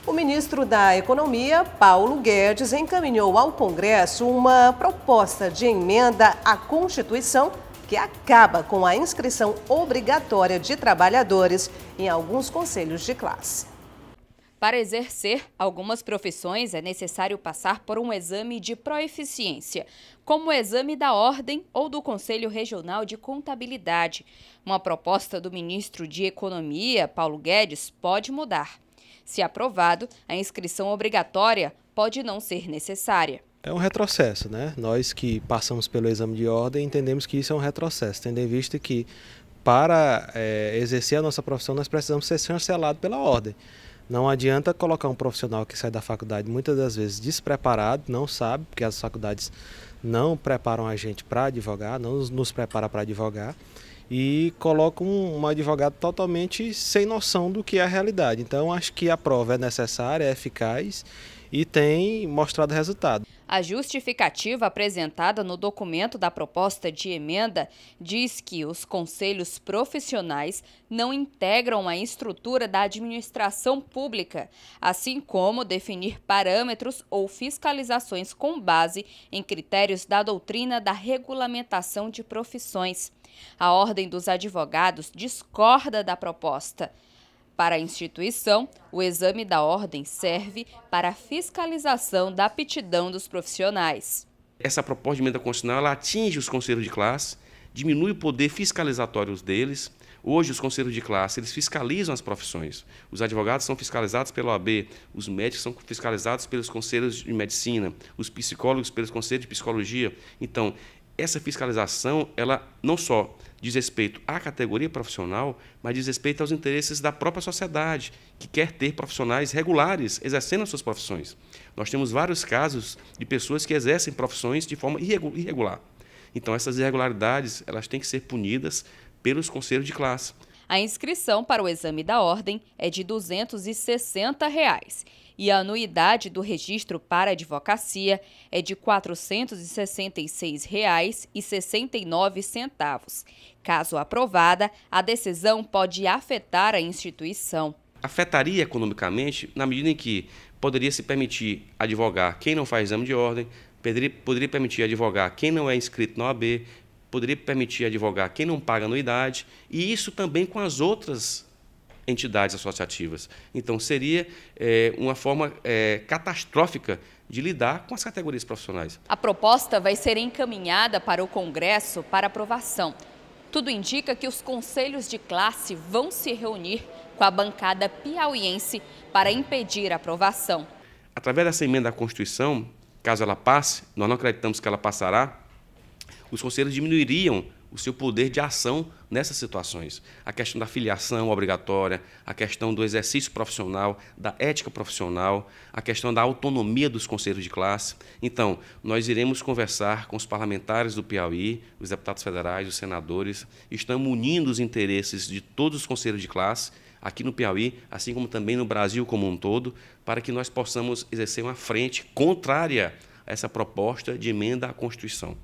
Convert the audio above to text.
O ministro da Economia, Paulo Guedes, encaminhou ao Congresso uma proposta de emenda à Constituição que acaba com a inscrição obrigatória de trabalhadores em alguns conselhos de classe. Para exercer algumas profissões é necessário passar por um exame de proeficiência, como o exame da Ordem ou do Conselho Regional de Contabilidade. Uma proposta do ministro de Economia, Paulo Guedes, pode mudar. Se aprovado, a inscrição obrigatória pode não ser necessária. É um retrocesso, né? Nós que passamos pelo exame de ordem entendemos que isso é um retrocesso, tendo em vista que para exercer a nossa profissão nós precisamos ser chancelados pela ordem. Não adianta colocar um profissional que sai da faculdade muitas das vezes despreparado, não sabe, porque as faculdades não preparam a gente para advogar, não nos prepara para advogar, e coloca um advogado totalmente sem noção do que é a realidade. Então, acho que a prova é necessária, é eficaz e tem mostrado resultado. A justificativa apresentada no documento da proposta de emenda diz que os conselhos profissionais não integram a estrutura da administração pública, assim como definir parâmetros ou fiscalizações com base em critérios da doutrina da regulamentação de profissões. A Ordem dos Advogados discorda da proposta. Para a instituição, o exame da ordem serve para a fiscalização da aptidão dos profissionais. Essa proposta de emenda constitucional ela atinge os conselhos de classe, diminui o poder fiscalizatório deles. Hoje, os conselhos de classe eles fiscalizam as profissões. Os advogados são fiscalizados pela OAB, os médicos são fiscalizados pelos conselhos de medicina, os psicólogos pelos conselhos de psicologia. Então, essa fiscalização, ela não só diz respeito à categoria profissional, mas diz respeito aos interesses da própria sociedade, que quer ter profissionais regulares exercendo as suas profissões. Nós temos vários casos de pessoas que exercem profissões de forma irregular. Então, essas irregularidades elas têm que ser punidas pelos conselhos de classe. A inscrição para o exame da ordem é de R$ 260 e a anuidade do registro para advocacia é de R$ 466,69. Caso aprovada, a decisão pode afetar a instituição. Afetaria economicamente na medida em que poderia se permitir advogar quem não faz exame de ordem, poderia permitir advogar quem não é inscrito na OAB, poderia permitir advogar quem não paga anuidade, e isso também com as outras entidades associativas. Então, seria uma forma catastrófica de lidar com as categorias profissionais. A proposta vai ser encaminhada para o Congresso para aprovação. Tudo indica que os conselhos de classe vão se reunir com a bancada piauiense para impedir a aprovação. Através dessa emenda à Constituição, caso ela passe, nós não acreditamos que ela passará, os conselhos diminuiriam o seu poder de ação nessas situações. A questão da filiação obrigatória, a questão do exercício profissional, da ética profissional, a questão da autonomia dos conselhos de classe. Então, nós iremos conversar com os parlamentares do Piauí, os deputados federais, os senadores, estamos unindo os interesses de todos os conselhos de classe aqui no Piauí, assim como também no Brasil como um todo, para que nós possamos exercer uma frente contrária a essa proposta de emenda à Constituição.